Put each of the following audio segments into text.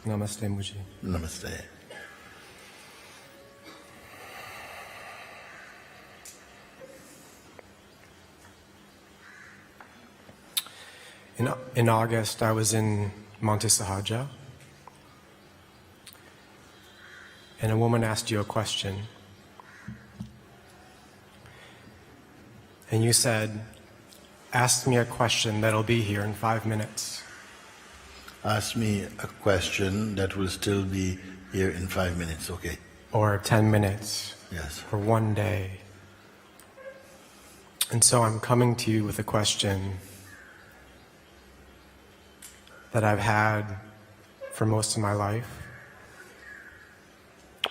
Namaste, Mujji. Namaste. In August, I was in Monte Sahaja, and a woman asked you a question. And you said, ask me a question that'll be here in 5 minutes. Ask me a question that will still be here in 5 minutes, okay? Or 10 minutes. Yes. Or 1 day. And so I'm coming to you with a question that I've had for most of my life,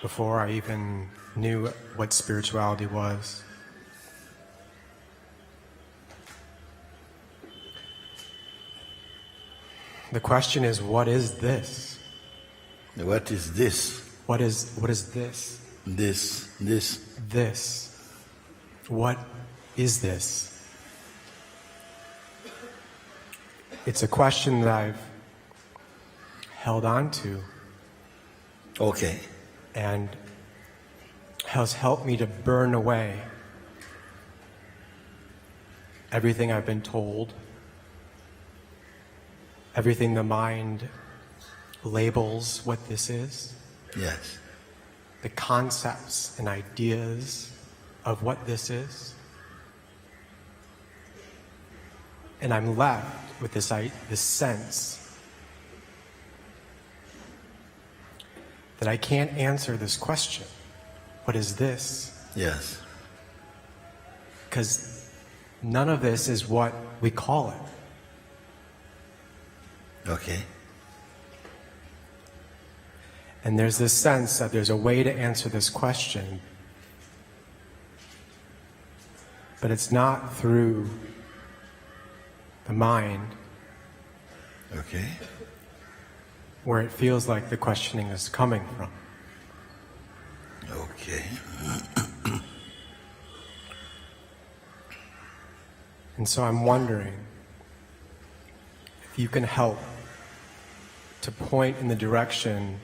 before I even knew what spirituality was. The question is, what is this? What is this? What is this? This. This. What is this? It's a question that I've held on to. Okay. And has helped me to burn away everything I've been told, everything the mind labels what this is. Yes. The concepts and ideas of what this is. And I'm left with this sense that I can't answer this question. What is this? Yes. Because none of this is what we call it. Okay. And there's this sense that there's a way to answer this question, but it's not through the mind, Okay. where it feels like the questioning is coming from. Okay. And so I'm wondering if you can help to point in the direction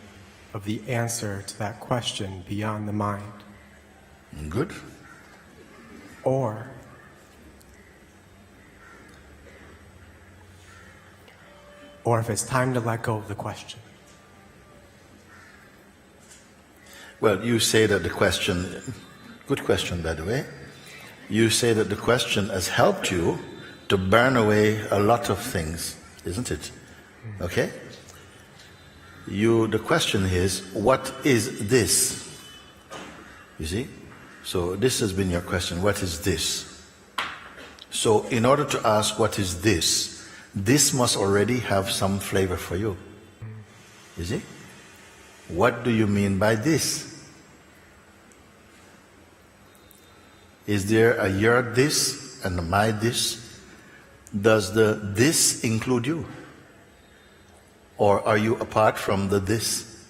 of the answer to that question beyond the mind. Good. Or if it's time to let go of the question. Well, you say that the question, good question by the way, you say that the question has helped you to burn away a lot of things, isn't it? Okay? The question is, what is this? You see? So this has been your question, what is this? So in order to ask what is this must already have some flavor for you. You see? What do you mean by this? Is there a your this and a my this? Does the this include you? Or are you apart from the this?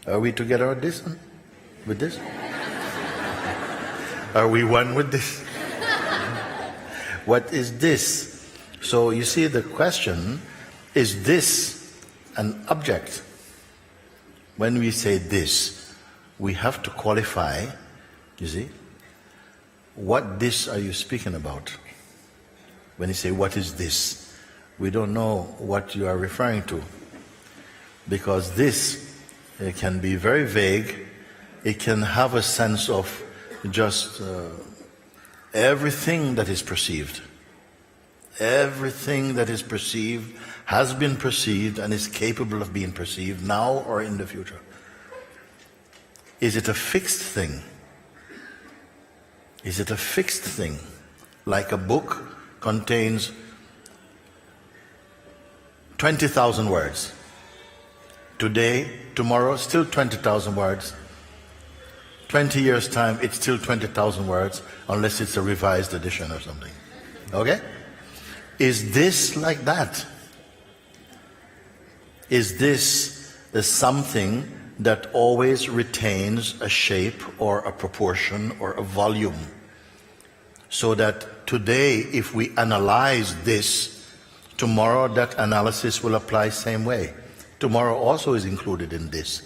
Are we together with this? With this? Are we one with this? What is this? So you see the question, is this an object? When we say this, we have to qualify, you see, what this are you speaking about? When you say what is this, we don't know what you are referring to, because this it can be very vague. It can have a sense of just everything that is perceived. Everything that is perceived has been perceived and is capable of being perceived now or in the future. Is it a fixed thing? Is it a fixed thing? Like a book contains 20,000 words. Today, tomorrow, still 20,000 words. 20 years' time, it's still 20,000 words, unless it's a revised edition or something. Okay? Is this like that? Is this something that always retains a shape or a proportion or a volume? So that today, if we analyze this, Tomorrow that analysis will apply same way. Tomorrow also is included in this.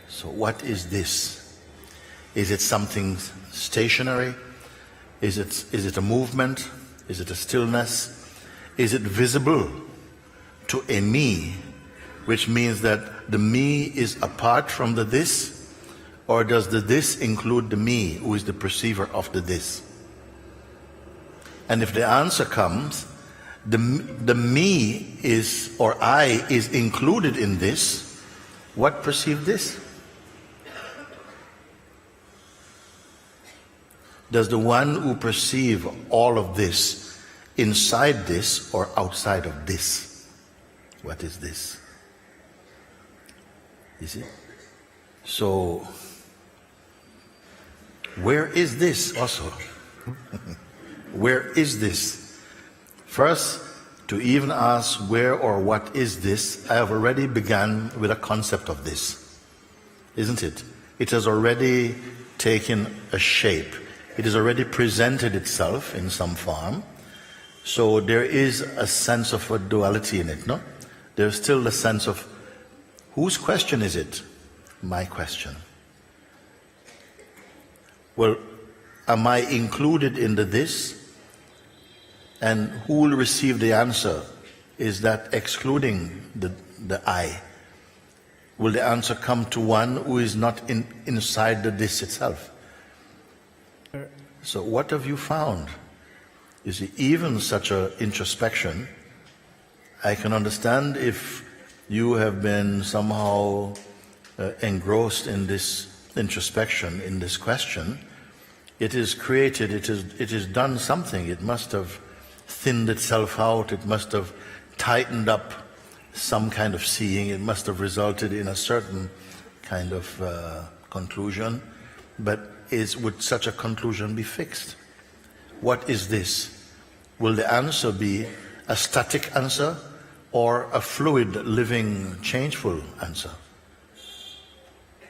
So what is this? Is it something stationary? Is it a movement? Is it a stillness? Is it visible to a me, which means that the me is apart from the this? Or does the this include the me, who is the perceiver of the this? And if the answer comes, the me is, or I is included in this, what perceived this? Does the one who perceive all of this inside this or outside of this? What is this? You see? So, where is this also? Where is this? First, to even ask where or what is this, I have already begun with a concept of this. Isn't it? It has already taken a shape. It has already presented itself in some form. So there is a sense of a duality in it, no? There's still the sense of, whose question is it? My question. Well, am I included in the this? And who will receive the answer? Is that excluding the I? Will the answer come to one who is not inside the this itself? So what have you found? You see, even such an introspection, I can understand if you have been somehow engrossed in this introspection, in this question. It is created, it is done something. It must have thinned itself out. It must have tightened up some kind of seeing. It must have resulted in a certain kind of conclusion. But would such a conclusion be fixed? What is this? Will the answer be a static answer or a fluid, living, changeful answer?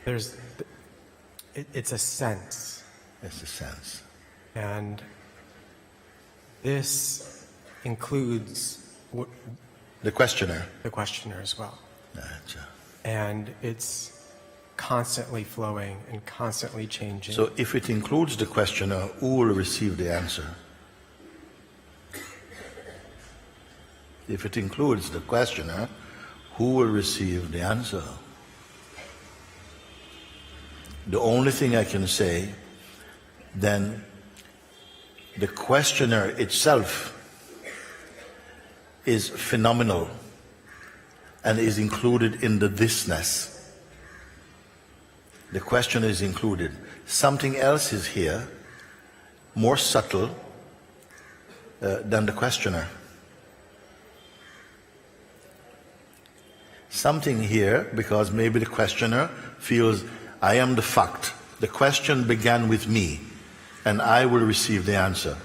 It's a sense. It's a sense. And this includes the questioner. The questioner as well. Gotcha. And it's constantly flowing and constantly changing. So if it includes the questioner, who will receive the answer? If it includes the questioner, who will receive the answer? The only thing I can say, then, the questioner itself is phenomenal and is included in the thisness. The questioner is included. Something else is here, more subtle than the questioner. Something here, because maybe the questioner feels, I am the fact. The question began with me, and I will receive the answer.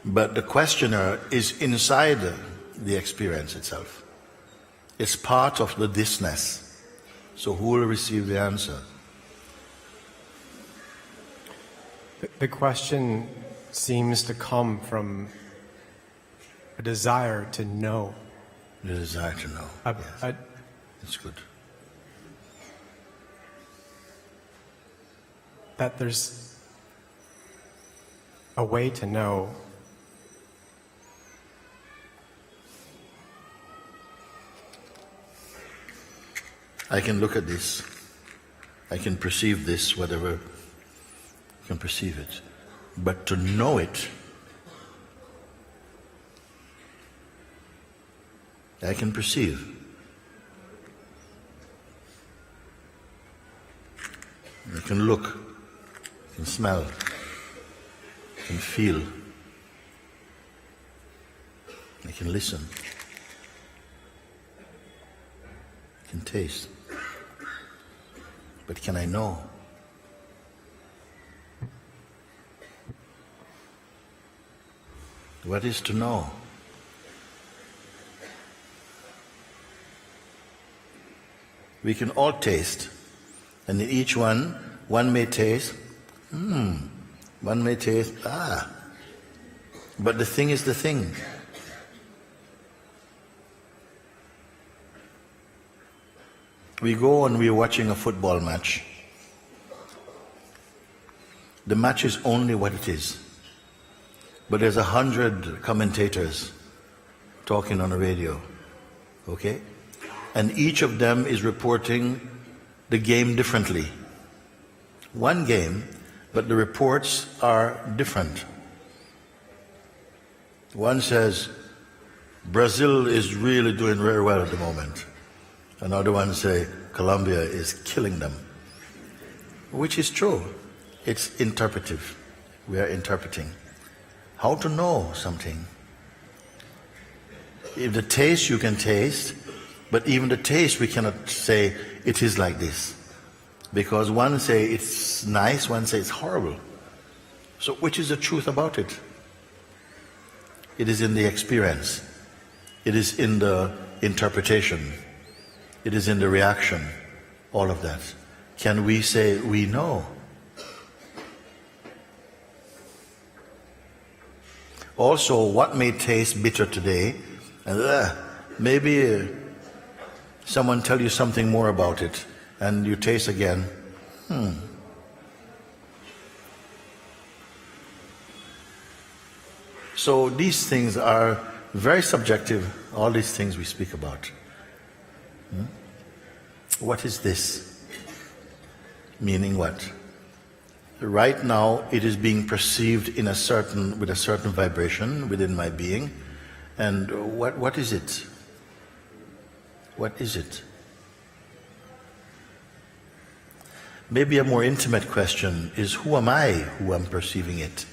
But the questioner is inside the experience itself. It's part of the thisness. So who will receive the answer? The question seems to come from a desire to know. The desire to know. Yes. That's good. That there's a way to know. I can look at this. I can perceive this, whatever. I can perceive it. But to know it, I can perceive. I can look, I can smell, I can feel, I can listen, I can taste. But can I know? What is to know? We can all taste, and in each one may taste, one may taste, But the thing is the thing. We go and we're watching a football match. The match is only what it is. But there's 100 commentators talking on the radio. Okay? And each of them is reporting the game differently. One game, but the reports are different. One says, Brazil is really doing very well at the moment. Another one say, Colombia is killing them. Which is true. It's interpretive. We are interpreting. How to know something? If the taste you can taste, but even the taste we cannot say it is like this. Because one say it's nice, one say it's horrible. So which is the truth about it? It is in the experience. It is in the interpretation. It is in the reaction. All of that. Can we say we know? Also, what may taste bitter today, and maybe someone tell you something more about it, and you taste again. So these things are very subjective, all these things we speak about. What is this? Meaning what? Right now it is being perceived with a certain vibration within my being. And what is it? What is it? Maybe a more intimate question is, who am I who am perceiving it?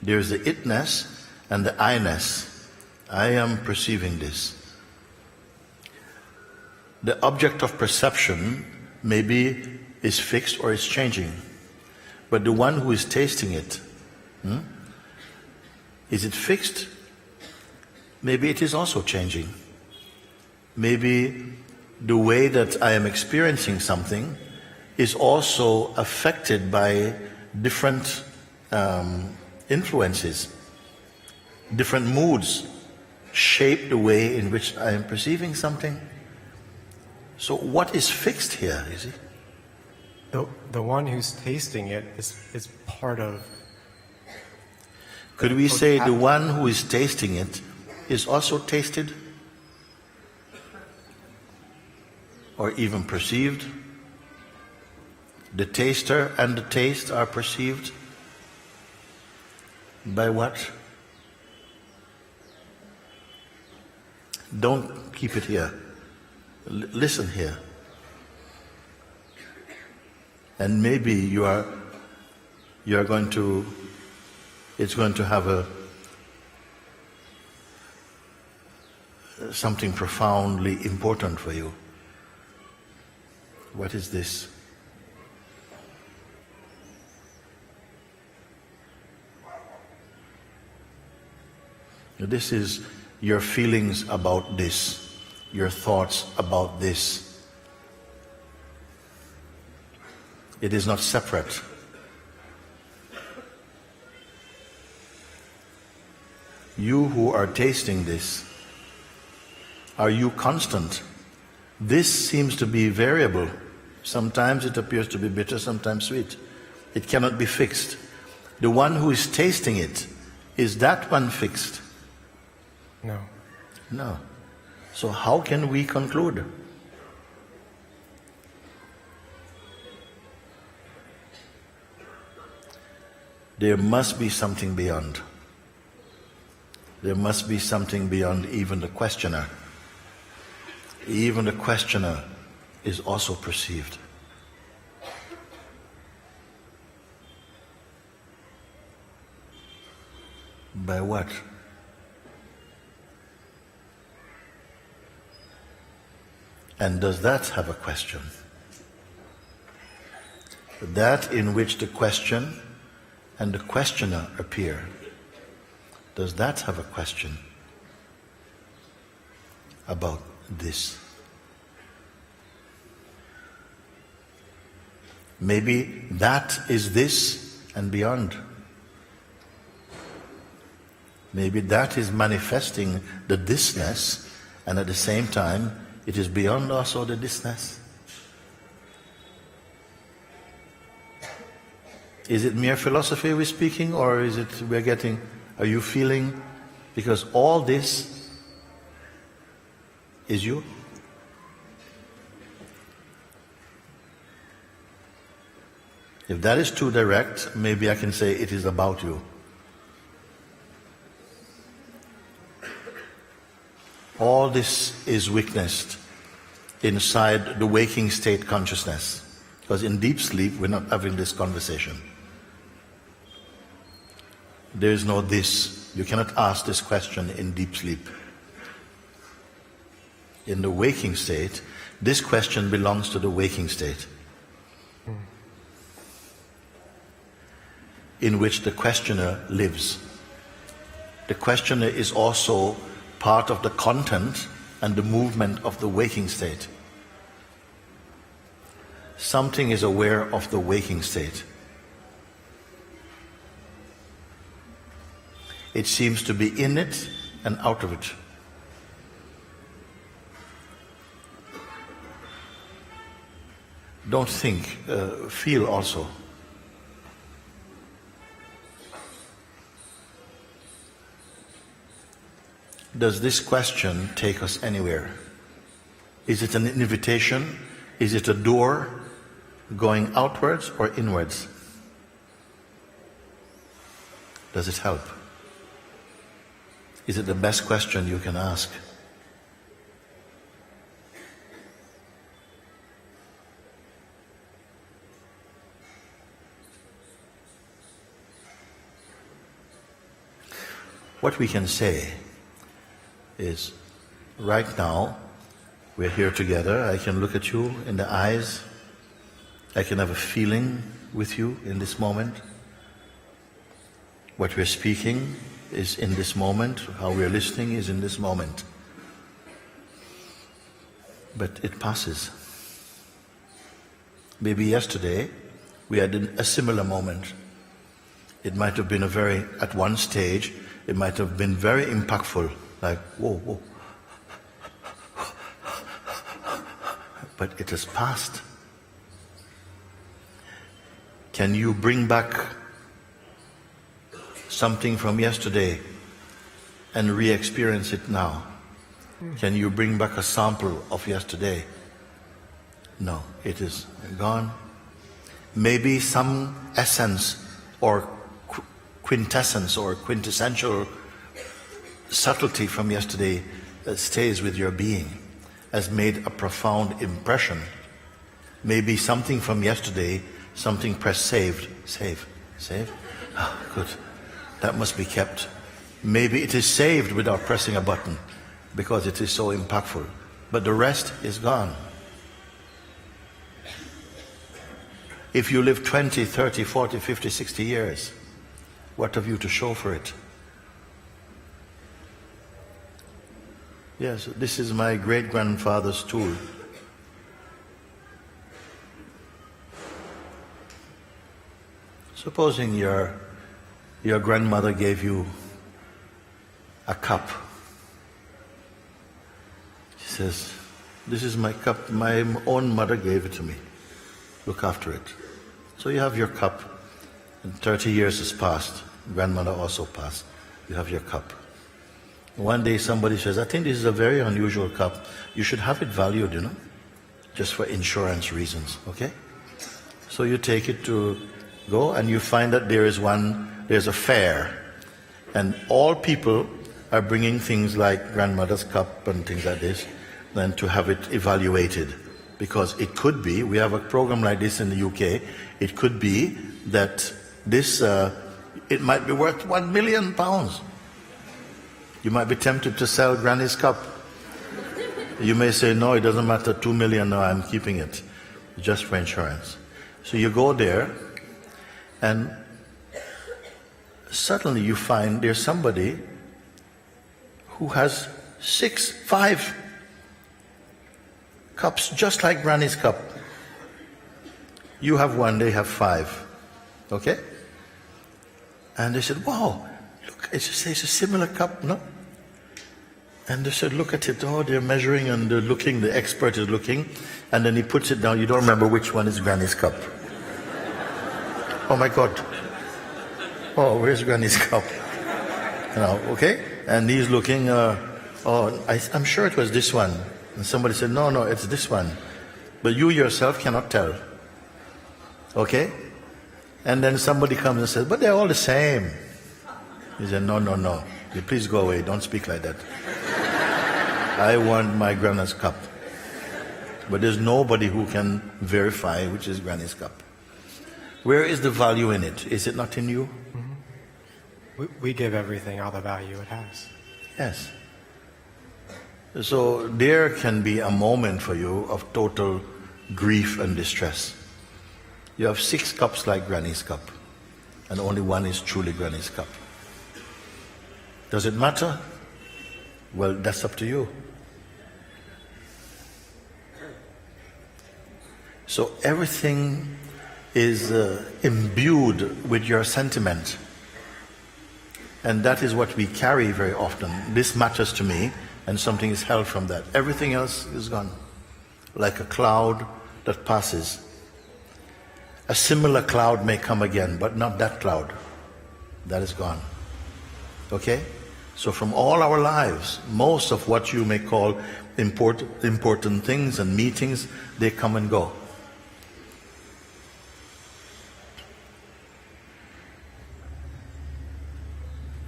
There's the itness and the I-ness. I am perceiving this. The object of perception maybe is fixed or is changing. But the one who is tasting it, is it fixed? Maybe it is also changing. Maybe the way that I am experiencing something is also affected by different influences. Different moods shape the way in which I am perceiving something. So what is fixed here, you see? The one who's tasting it is part of... Could we say the one who is tasting it is also tasted? Or even perceived? The taster and the taste are perceived by what? Don't keep it here. Listen here. And maybe you are going to, it's going to have something profoundly important for you. What is this? This is your feelings about this, your thoughts about this. It is not separate. You who are tasting this, are you constant? This seems to be variable. Sometimes it appears to be bitter, sometimes sweet. It cannot be fixed. The one who is tasting it, is that one fixed? No. No. So how can we conclude? There must be something beyond. There must be something beyond even the questioner. Even the questioner is also perceived. By what? And does that have a question? That in which the question and the questioner appear, does that have a question about this? Maybe that is this and beyond. Maybe that is manifesting the thisness, and at the same time, it is beyond also the thisness. Is it mere philosophy we're speaking, or is it are you feeling? Because all this is you. If that is too direct, maybe I can say it is about you. All this is witnessed inside the waking state consciousness. Because in deep sleep, we're not having this conversation. There is no this. You cannot ask this question in deep sleep. In the waking state, this question belongs to the waking state, in which the questioner lives. The questioner is also part of the content and the movement of the waking state. Something is aware of the waking state. It seems to be in it and out of it. Don't think, feel also. Does this question take us anywhere? Is it an invitation? Is it a door going outwards or inwards? Does it help? Is it the best question you can ask? What we can say is, right now, we're here together. I can look at you in the eyes. I can have a feeling with you in this moment. What we're speaking is in this moment. How we're listening is in this moment. But it passes. Maybe yesterday we had a similar moment. It might have been at one stage, it might have been very impactful, like, whoa, whoa. But it has passed. Can you bring back something from yesterday and re-experience it now? Can you bring back a sample of yesterday? No, it is gone. Maybe some essence or quintessence or quintessential subtlety from yesterday that stays with your being has made a profound impression. Maybe something from yesterday, something pressed save. Oh, good. That must be kept. Maybe it is saved without pressing a button because it is so impactful. But the rest is gone. If you live 20, 30, 40, 50, 60 years, what have you to show for it? Yes, this is my great-grandfather's tool. Supposing your grandmother gave you a cup. She says, this is my cup, my own mother gave it to me. Look after it. So you have your cup, and 30 years has passed. Grandmother also passed. You have your cup. One day somebody says, I think this is a very unusual cup. You should have it valued, just for insurance reasons, okay? So you take it to go, and you find that there's a fair, and all people are bringing things like grandmother's cup and things like this, then to have it evaluated. Because it could be, we have a program like this in the UK, it could be that this, it might be worth £1 million. You might be tempted to sell Granny's cup. You may say, no, it doesn't matter, 2 million, no, I'm keeping it, just for insurance. So you go there, and suddenly you find there's somebody who has 5 cups just like Granny's cup. You have 1, they have 5. Okay? And they said, wow, look, it's a similar cup, no? And they said, look at it. Oh, they're measuring and they're looking. The expert is looking. And then he puts it down. You don't remember which one is Granny's cup. Oh, my God. Oh, where's Granny's cup? You know, okay? And he's looking. I'm sure it was this one. And somebody said, no, it's this one. But you yourself cannot tell. Okay? And then somebody comes and says, but they're all the same. He said, no. You please go away. Don't speak like that. I want my Granny's cup. But there's nobody who can verify which is Granny's cup. Where is the value in it? Is it not in you? Mm-hmm. We give everything all the value it has. Yes. So there can be a moment for you of total grief and distress. You have 6 cups like Granny's cup, and only one is truly Granny's cup. Does it matter? Well, that's up to you. So everything is imbued with your sentiment. And that is what we carry very often. This matters to me, and something is held from that. Everything else is gone. Like a cloud that passes. A similar cloud may come again, but not that cloud. That is gone. Okay? So from all our lives, most of what you may call important things and meetings, they come and go.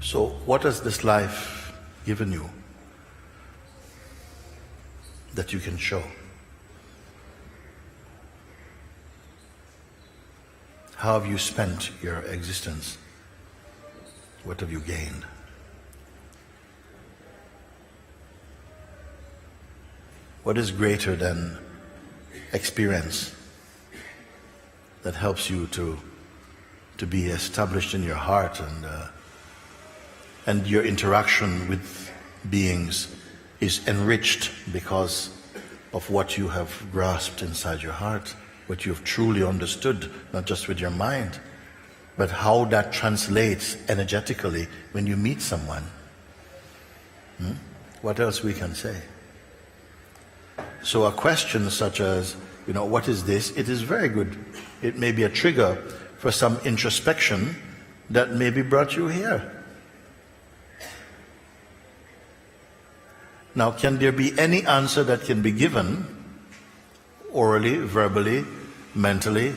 So what has this life given you that you can show? How have you spent your existence? What have you gained? What is greater than experience that helps you to be established in your heart, and your interaction with beings is enriched because of what you have grasped inside your heart, what you have truly understood, not just with your mind, but how that translates energetically when you meet someone. What else we can say? So a question such as, what is this? It is very good. It may be a trigger for some introspection that maybe brought you here. Now, can there be any answer that can be given orally, verbally, mentally,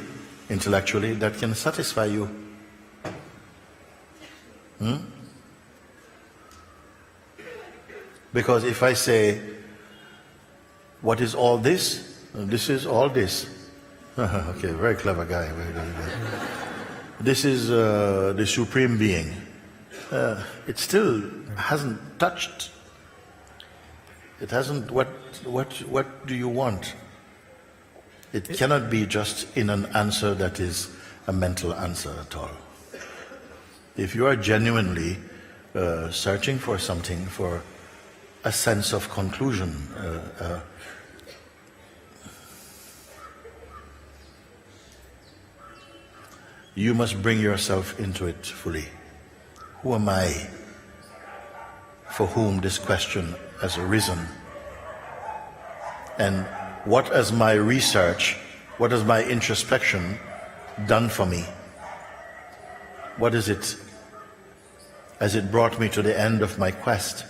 intellectually, that can satisfy you? Because if I say, what is all this? This is all this. Okay, very clever guy. Very good. This is the Supreme Being. It still hasn't touched. It hasn't, what do you want? It cannot be just in an answer that is a mental answer at all. If you are genuinely searching for something, for a sense of conclusion, you must bring yourself into it fully. Who am I for whom this question has arisen? And what has my research, what has my introspection done for me? What is it? Has it brought me to the end of my quest?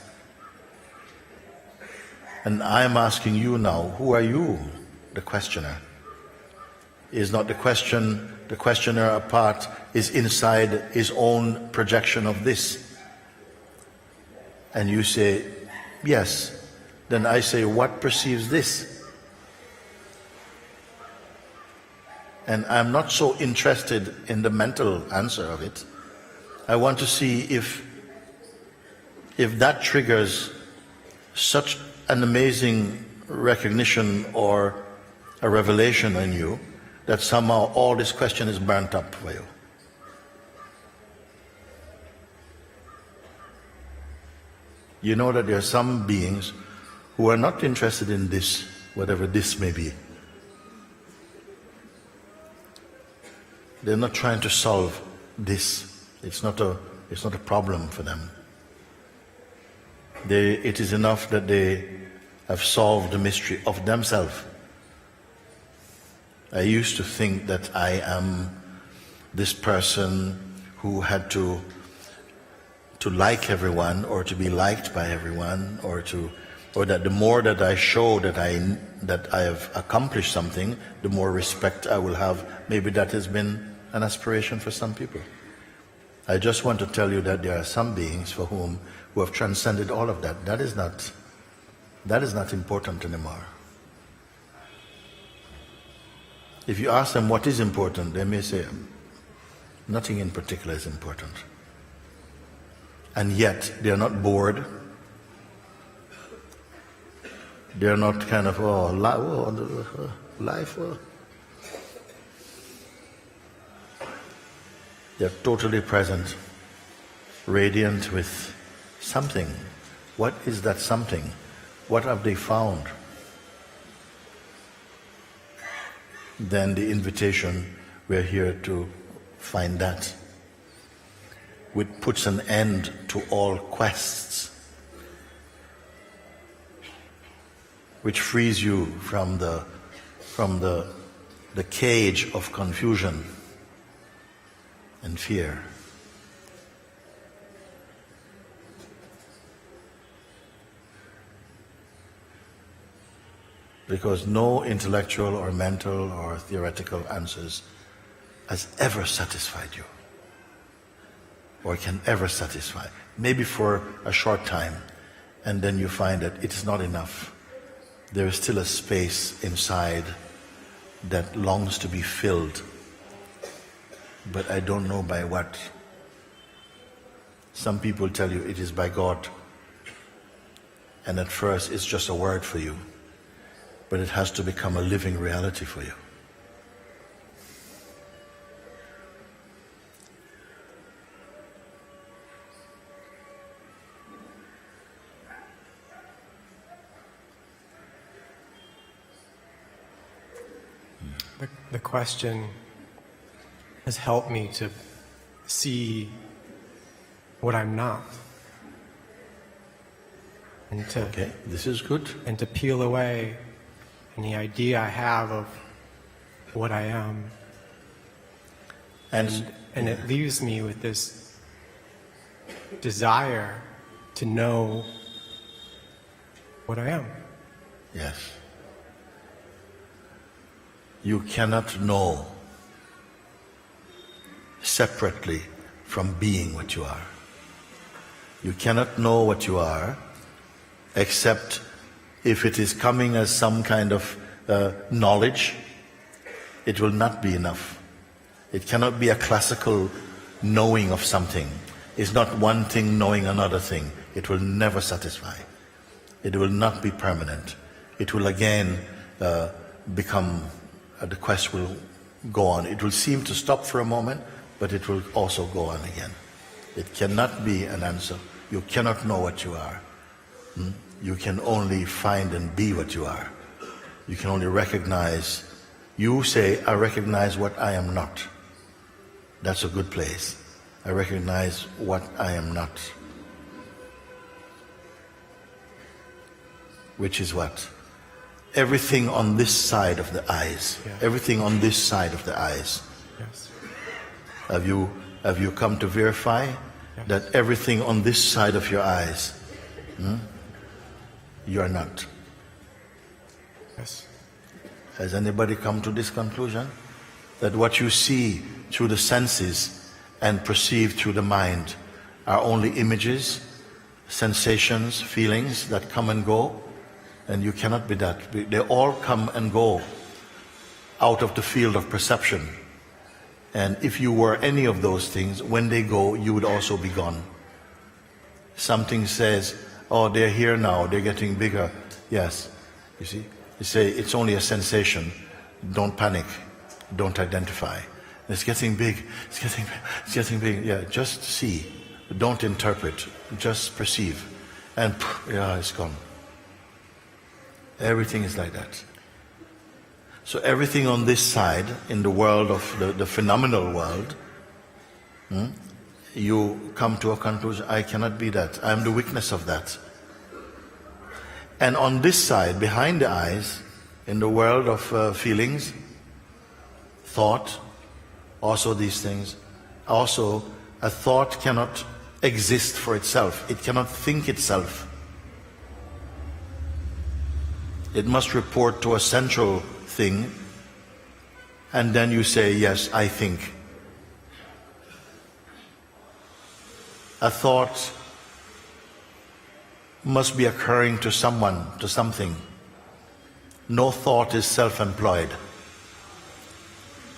And I am asking you now, who are you, the questioner? Is not the questioner a part, is inside his own projection of this? And you say, yes. Then I say, what perceives this? And I'm not so interested in the mental answer of it. I want to see if that triggers such an amazing recognition or a revelation in you that somehow all this question is burnt up for you. You know that there are some beings who are not interested in this, whatever this may be. They're not trying to solve this. It's not a It's not a problem for them. It is enough that they have solved the mystery of themselves. I used to think that I am this person who had to like everyone, or to be liked by everyone, or that the more that I show that I have accomplished something, the more respect I will have. Maybe that has been an aspiration for some people. I just want to tell you that there are some beings who have transcended all of that. That is not important anymore. If you ask them what is important, they may say, nothing in particular is important. And yet, they are not bored. They are not kind of, life. They are totally present, radiant with something. What is that something? What have they found? Then the invitation, we're here to find that, which puts an end to all quests, which frees you from the cage of confusion and fear. Because no intellectual or mental or theoretical answers has ever satisfied you, or can ever satisfy. Maybe for a short time, and then you find that it is not enough. There is still a space inside that longs to be filled, but I don't know by what. Some people tell you it is by God, and at first it's just a word for you, but it has to become a living reality for you. The question has helped me to see what I'm not. And to, Okay, this is good. and to peel away any idea I have of what I am. And it leaves me with this desire to know what I am. yes, you cannot know separately from being what you are. You cannot know what you are except if it is coming as some kind of knowledge. It will not be enough. It cannot be a classical knowing of something. It's not one thing knowing another thing. It will never satisfy. It will not be permanent. It will again become, the quest will go on. It will seem to stop for a moment, but it will also go on again. It cannot be an answer. You cannot know what you are. You can only find and be what you are. You can only recognize. You say, I recognize what I am not. That's a good place. I recognize what I am not. Which is what? Everything on this side of the eyes. Yeah. Everything on this side of the eyes. Yes. Have you come to verify that everything on this side of your eyes, you are not? Yes. Has anybody come to this conclusion? That what you see through the senses and perceive through the mind are only images, sensations, feelings that come and go, and you cannot be that. They all come and go out of the field of perception. And if you were any of those things, when they go, you would also be gone. Something says, oh, they're here now, they're getting bigger. Yes, you see? You say, it's only a sensation. Don't panic. Don't identify. It's getting big. It's getting big. It's getting big. Yeah, just see. Don't interpret. Just perceive. And yeah, it's gone. Everything is like that. So everything on this side, in the world of the phenomenal world, you come to a conclusion, I cannot be that. I am the weakness of that. And on this side, behind the eyes, in the world of feelings, thought, also these things, also a thought cannot exist for itself. It cannot think itself. It must report to a central thing, and then you say, yes, I think. A thought must be occurring to someone, to something. No thought is self-employed.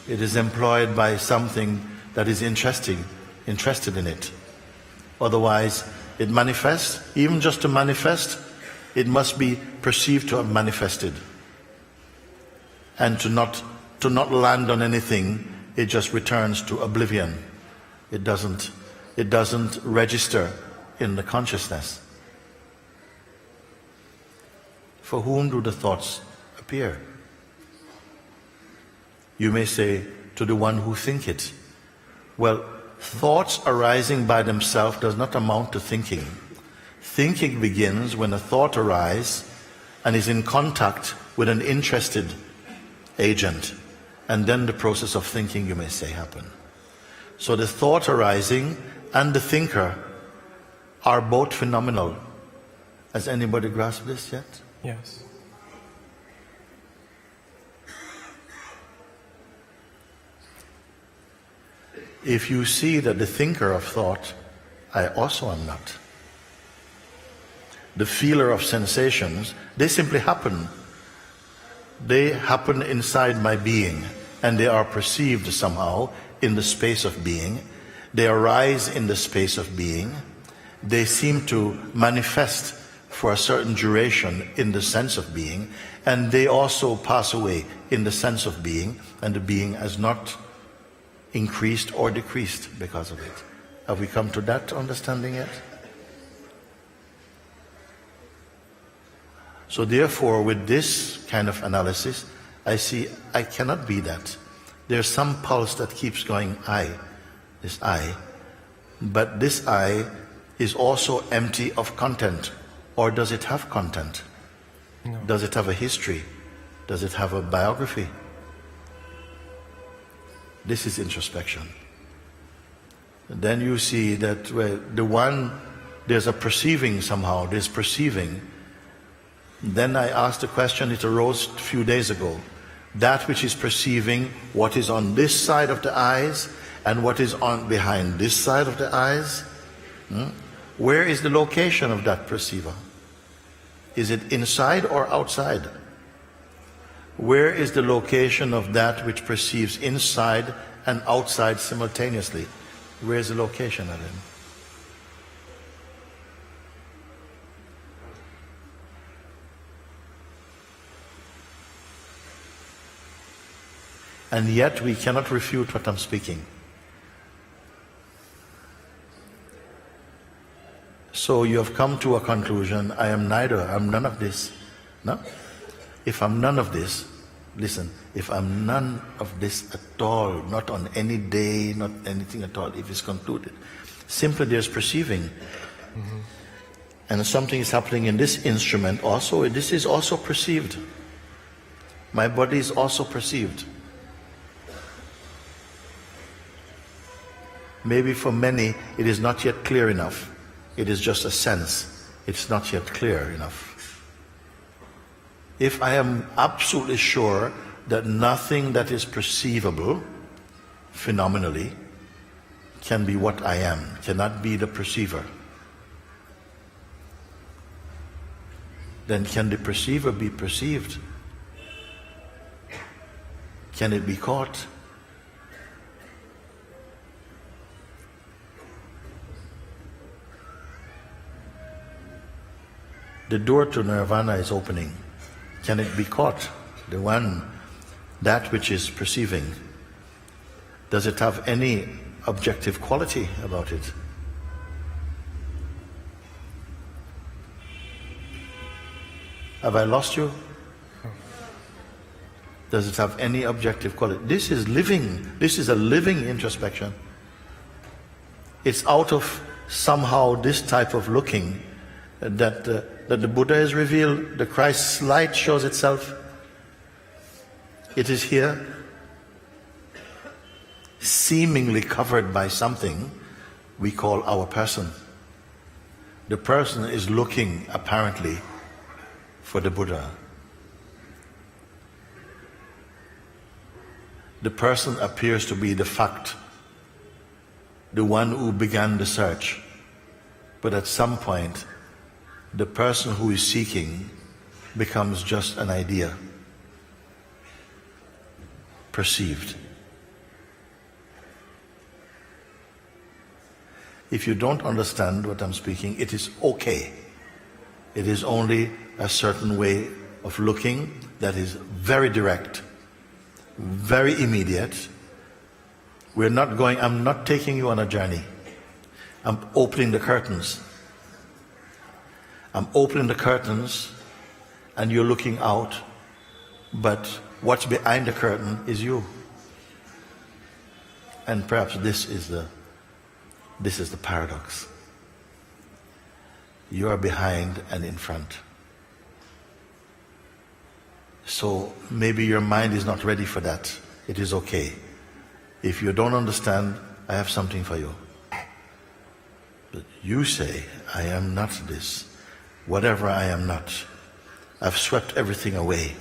It is employed by something that is interested in it. Otherwise, it manifests. Even just to manifest, it must be perceived to have manifested. And to not land on anything, it just returns to oblivion. It doesn't register in the consciousness. For whom do the thoughts appear? You may say, to the one who think it. Well, thoughts arising by themselves does not amount to thinking. Thinking begins when a thought arises and is in contact with an interested agent, and then the process of thinking, you may say, happen. So the thought arising and the thinker are both phenomenal. Has anybody grasped this yet? Yes. If you see that the thinker of thought, I also am not. The feeler of sensations, they simply happen. They happen inside my being, and they are perceived somehow in the space of being. They arise in the space of being. They seem to manifest for a certain duration in the sense of being, and they also pass away in the sense of being, and the being has not increased or decreased because of it. Have we come to that understanding yet? So therefore, with this kind of analysis, I see I cannot be that. There's some pulse that keeps going, this I, but this I is also empty of content. Or does it have content? No. Does it have a history? Does it have a biography? This is introspection. And then you see that there's a perceiving somehow, there's perceiving. Then I asked the question, it arose a few days ago. That which is perceiving, what is on this side of the eyes and what is on behind this side of the eyes? Where is the location of that perceiver? Is it inside or outside? Where is the location of that which perceives inside and outside simultaneously? Where is the location of it? And yet we cannot refute what I'm speaking. So you have come to a conclusion, I am neither, I'm none of this. No? If I'm none of this, listen, if I'm none of this at all, not on any day, not anything at all, if it's concluded, simply there's perceiving. And something is happening in this instrument also, this is also perceived. My body is also perceived. Maybe for many it is not yet clear enough. It is just a sense. It's not yet clear enough. If I am absolutely sure that nothing that is perceivable phenomenally can be what I am, cannot be the perceiver, then can the perceiver be perceived? Can it be caught? The door to nirvana is opening. Can it be caught? That which is perceiving. Does it have any objective quality about it? Have I lost you? Does it have any objective quality? This is living. This is a living introspection. It's out of somehow this type of looking that the Buddha is revealed, the Christ's light shows itself. It is here, seemingly covered by something we call our person. The person is looking, apparently, for the Buddha. The person appears to be the fact, the one who began the search. But at some point, the person who is seeking becomes just an idea, perceived. If you don't understand what I'm speaking, it is okay. It is only a certain way of looking that is very direct, very immediate. I'm not taking you on a journey. I'm opening the curtains. I'm opening the curtains and you're looking out, but what's behind the curtain is you. And perhaps this is the paradox. You are behind and in front. So maybe your mind is not ready for that. It is okay. If you don't understand, I have something for you. But you say, I am not this. Whatever I am not. I've swept everything away.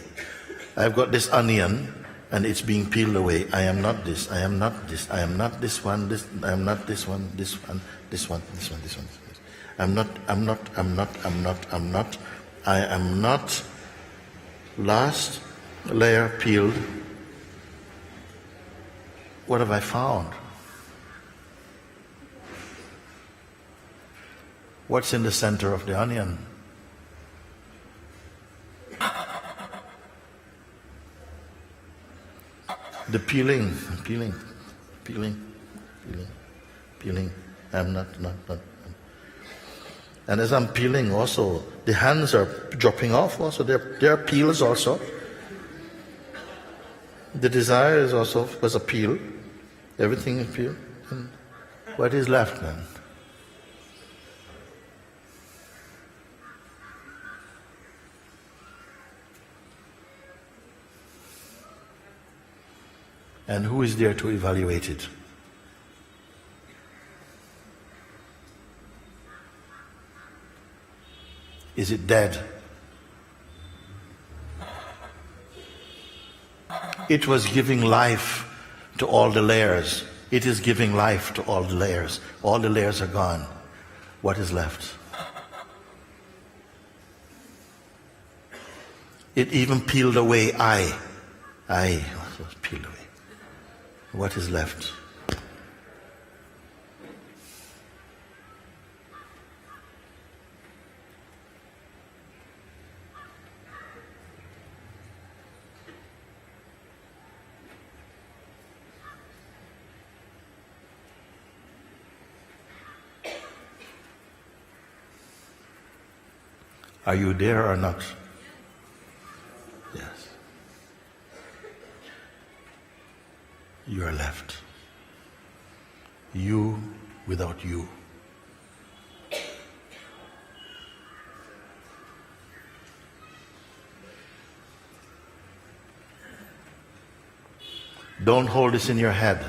I've got this onion and it's being peeled away. I am not this. I am not this. I am not this one. I am not this one. This one. This one. This one. This one. I'm not. I am not. Last layer peeled. What have I found? What's in the center of the onion? The peeling. I'm not. And as I'm peeling also, the hands are dropping off also. There are peels also. The desire is also was a peel. Everything is peeled. And what is left then? And who is there to evaluate it? Is it dead? It was giving life to all the layers. It is giving life to all the layers. All the layers are gone. What is left? It even peeled away I was peeled away. What is left? Are you there or not? Yes. You are left. You without you. Don't hold this in your head.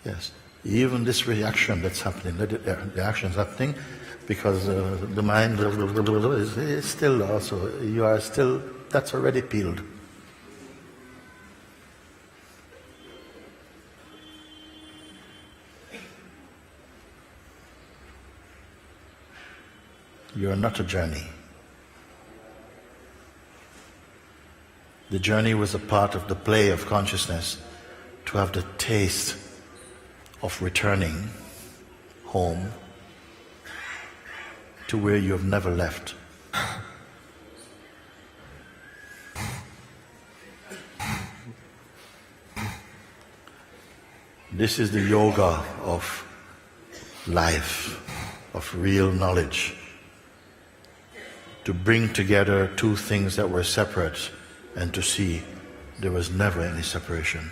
Yes, even this reaction that's happening, the reaction is happening because the mind is still also, you are still, that's already peeled. You are not a journey. The journey was a part of the play of consciousness to have the taste of returning home to where you have never left. This is the yoga of life, of real knowledge. To bring together two things that were separate and to see there was never any separation.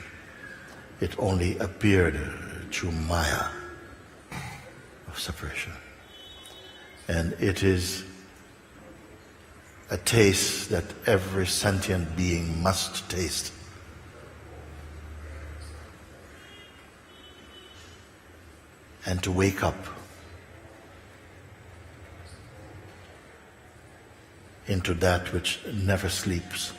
It only appeared through Maya of separation. And it is a taste that every sentient being must taste. And to wake up into that which never sleeps.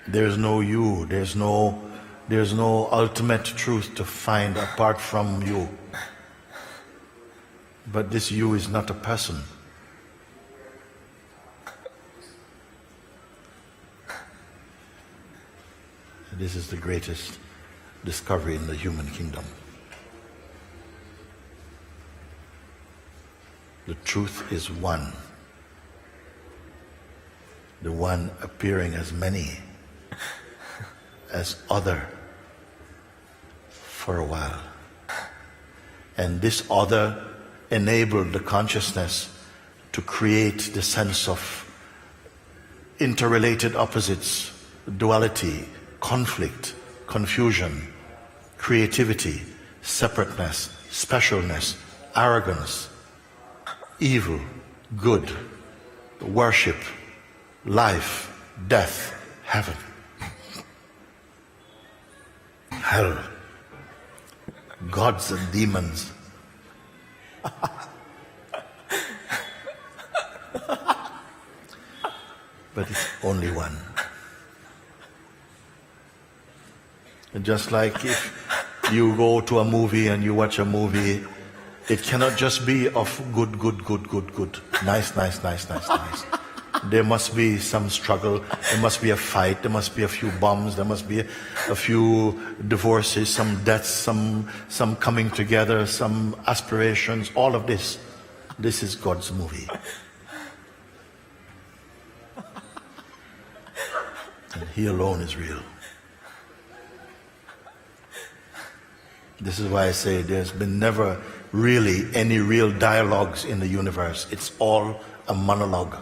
There's no you, there's no ultimate truth to find apart from you. But this you is not a person. This is the greatest discovery in the human kingdom. The truth is one. The one appearing as many, as other, for a while. And this other enabled the consciousness to create the sense of interrelated opposites, duality, conflict, confusion, creativity, separateness, specialness, arrogance, evil, good, worship, life, death, heaven, hell, gods and demons. But it's only one. And just like if you go to a movie and you watch a movie, it cannot just be of good, nice. There must be some struggle, there must be a fight, there must be a few bombs, there must be a few divorces, some deaths, some coming together, some aspirations, all of this. This is God's movie. And He alone is real. This is why I say there's been never really any real dialogues in the universe. It's all a monologue.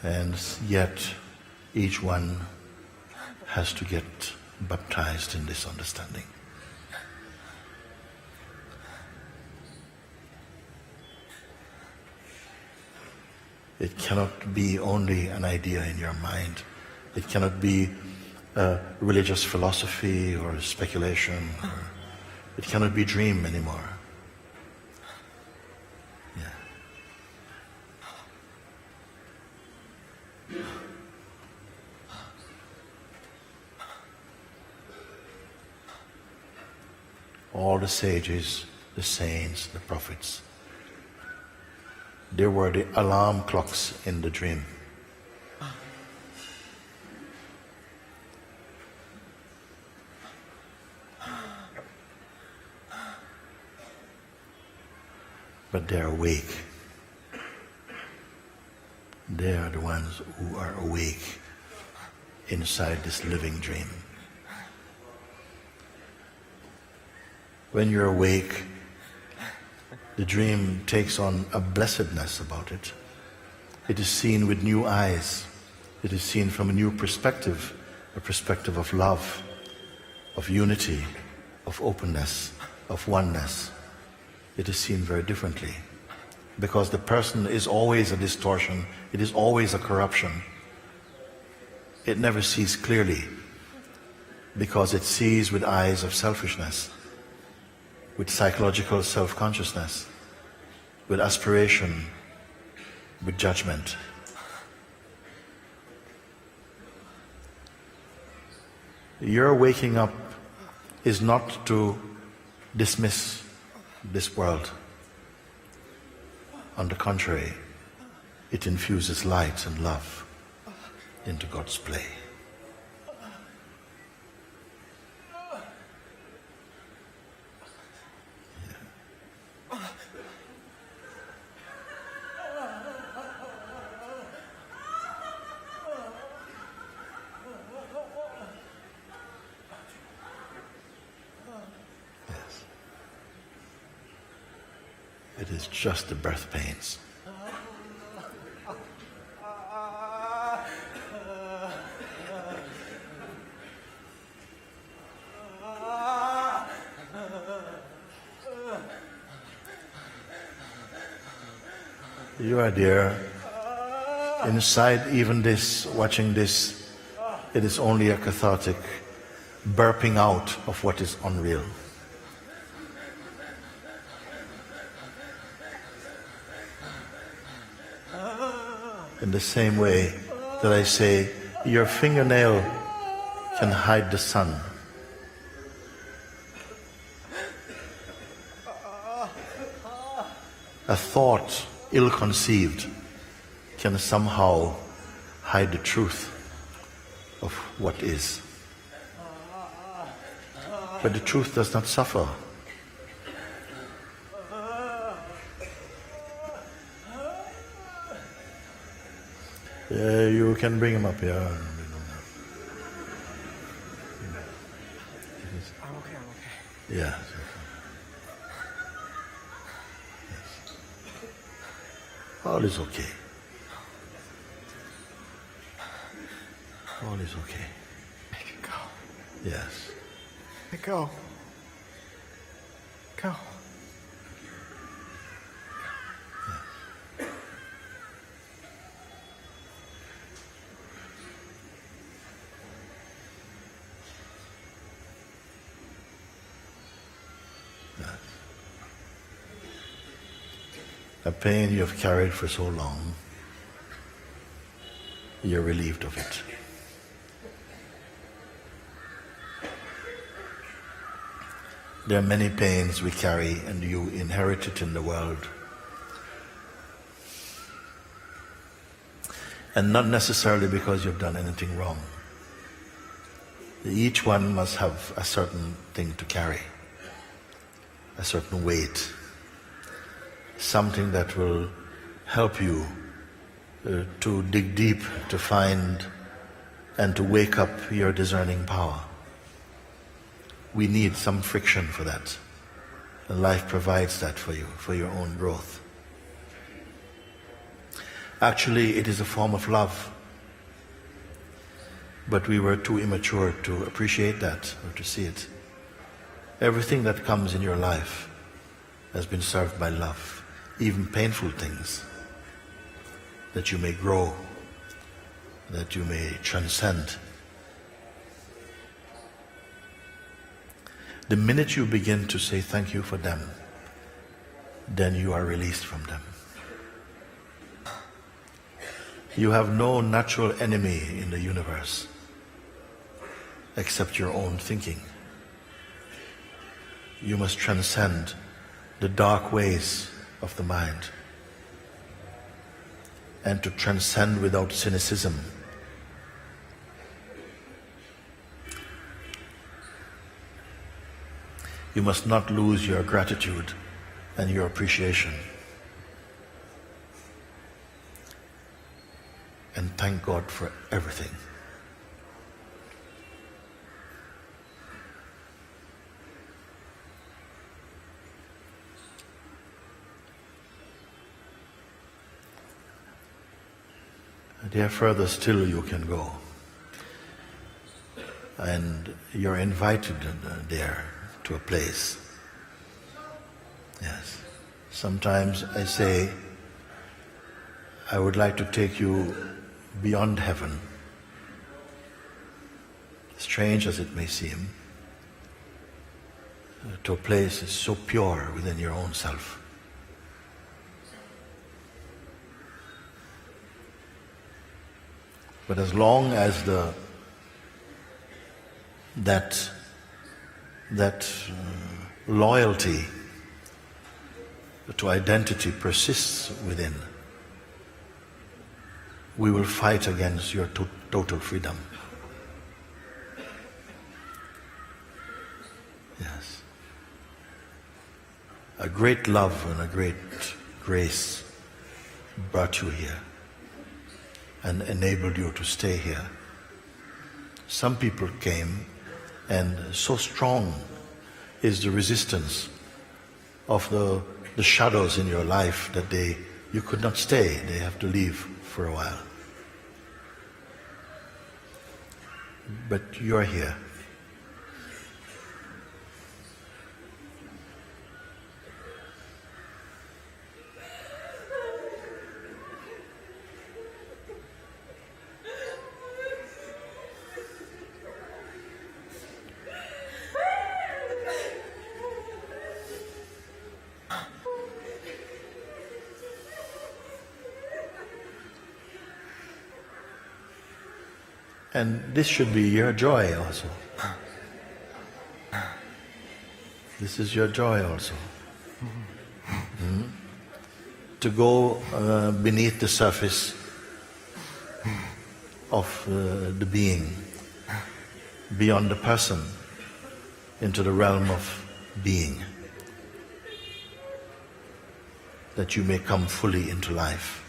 And yet, each one has to get baptized in this understanding. It cannot be only an idea in your mind. It cannot be a religious philosophy or speculation. It cannot be dream anymore. All the sages, the saints, the prophets, they were the alarm clocks in the dream. But they're awake. They are the ones who are awake inside this living dream. When you're awake, the dream takes on a blessedness about it. It is seen with new eyes. It is seen from a new perspective, a perspective of love, of unity, of openness, of oneness. It is seen very differently. Because the person is always a distortion. It is always a corruption. It never sees clearly because it sees with eyes of selfishness, with psychological self-consciousness, with aspiration, with judgment. your waking up is not to dismiss this world. On the contrary, it infuses light and love into God's play. It is just the birth pains. You are there. Inside even this, watching this, it is only a cathartic burping out of what is unreal. In the same way that I say, your fingernail can hide the sun. A thought ill-conceived can somehow hide the truth of what is. But the truth does not suffer. You can bring him up here. I'm okay. Yeah. All is okay. All is okay. Make it go. Yes. Let it go. Go. A pain you have carried for so long, you're relieved of it. There are many pains we carry and you inherit it in the world. And not necessarily because you've done anything wrong. Each one must have a certain thing to carry, a certain weight. Something that will help you to dig deep, to find and to wake up your discerning power. We need some friction for that. And life provides that for you, for your own growth. Actually, it is a form of love. But we were too immature to appreciate that or to see it. Everything that comes in your life has been served by love. Even painful things, that you may grow, that you may transcend. The minute you begin to say thank you for them, then you are released from them. You have no natural enemy in the universe except your own thinking. You must transcend the dark ways of the mind, and to transcend without cynicism. You must not lose your gratitude and your appreciation. And thank God for everything. There further still you can go. And you're invited there to a place. Yes. Sometimes I say, I would like to take you beyond heaven. Strange as it may seem, to a place that's so pure within your own self. But as long as the that loyalty to identity persists within, we will fight against your total freedom. Yes. A great love and a great grace brought you here and enabled you to stay here. Some people came, and so strong is the resistance of the shadows in your life that you could not stay. They have to leave for a while. But you're here. And this should be your joy also. This is your joy also. To go beneath the surface of the being, beyond the person, into the realm of being, that you may come fully into life.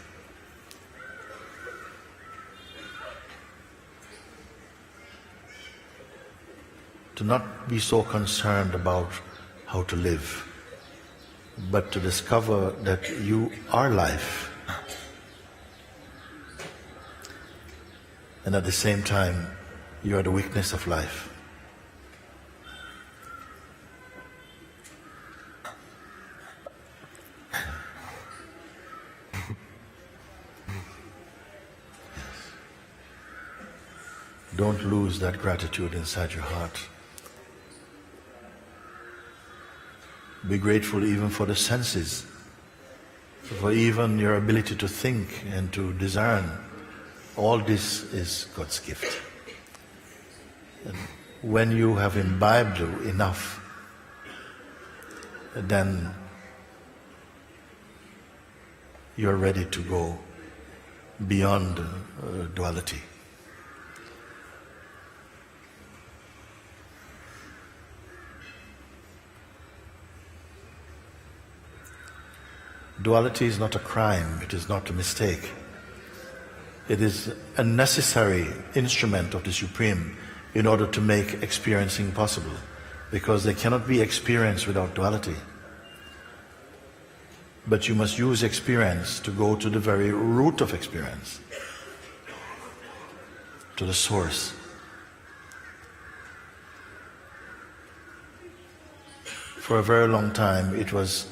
To not be so concerned about how to live, but to discover that you are life. And at the same time, you are the weakness of life. Don't lose that gratitude inside your heart. Be grateful even for the senses, for even your ability to think and to discern. All this is God's gift. And when you have imbibed enough, then you're ready to go beyond duality. Duality is not a crime, it is not a mistake. It is a necessary instrument of the Supreme in order to make experiencing possible, because there cannot be experience without duality. But you must use experience to go to the very root of experience, to the source. For a very long time it was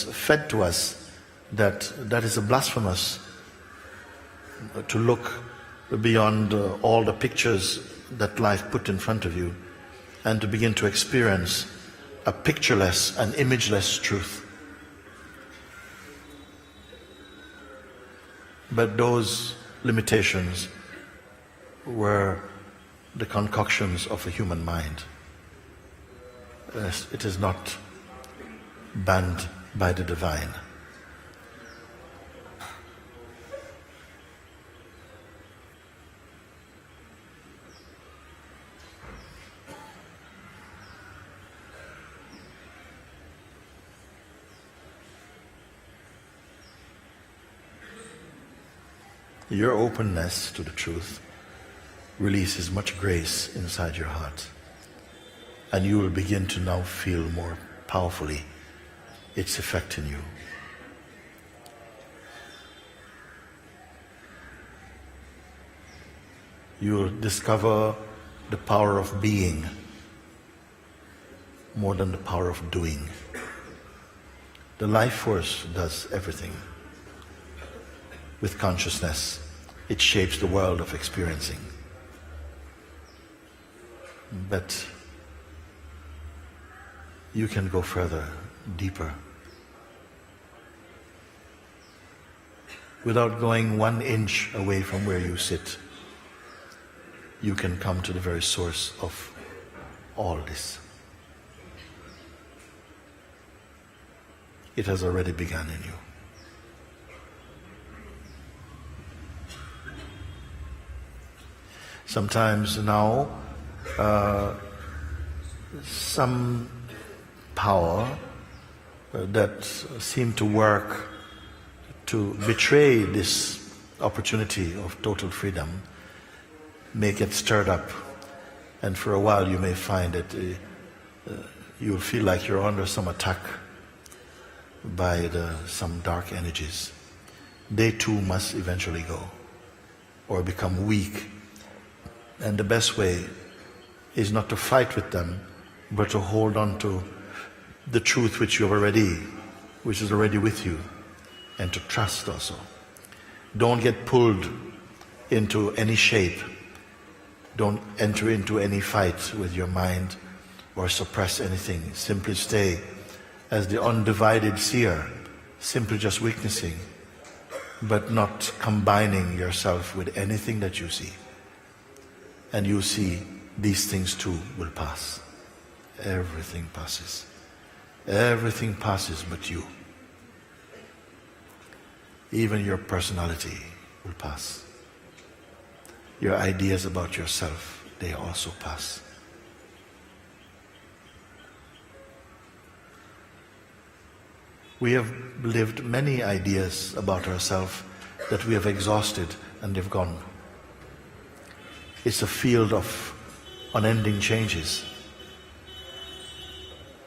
fed to us that is a blasphemous to look beyond all the pictures that life put in front of you and to begin to experience a pictureless and imageless truth. But those limitations were the concoctions of a human mind. It is not banned by the divine. Your openness to the truth releases much grace inside your heart, and you will begin to now feel more powerfully its effect in you. You will discover the power of being more than the power of doing. The life force does everything. With consciousness, it shapes the world of experiencing. But you can go further, deeper. Without going 1 inch away from where you sit, you can come to the very source of all this. It has already begun in you. Sometimes now, some power that seem to work to betray this opportunity of total freedom may get stirred up, and for a while you may find that you'll feel like you're under some attack by some dark energies. They too must eventually go or become weak. And the best way is not to fight with them, but to hold on to the truth which is already with you, and to trust also. Don't get pulled into any shape. Don't enter into any fight with your mind or suppress anything. Simply stay as the undivided seer, simply just witnessing, but not combining yourself with anything that you see. And you see these things too will pass. Everything passes. Everything passes but you. Even your personality will pass. Your ideas about yourself, they also pass. We have lived many ideas about ourselves that we have exhausted and they've gone. It's a field of unending changes.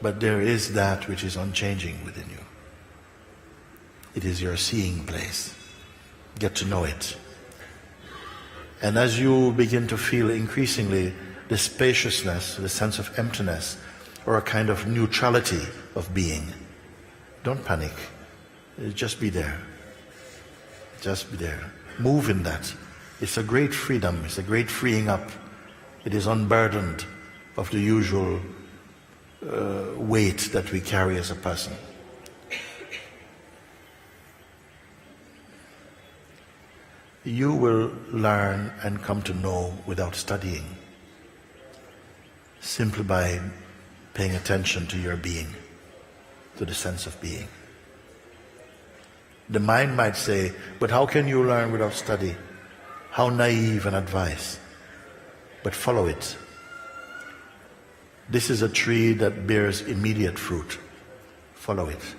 But there is that which is unchanging within you. It is your seeing place. Get to know it. And as you begin to feel increasingly the spaciousness, the sense of emptiness, or a kind of neutrality of being, don't panic. Just be there. Just be there. Move in that. It's a great freedom. It's a great freeing up. It is unburdened of the usual weight that we carry as a person. You will learn and come to know without studying, simply by paying attention to your being, to the sense of being. The mind might say, but how can you learn without study? How naive an advice. But follow it. This is a tree that bears immediate fruit. Follow it.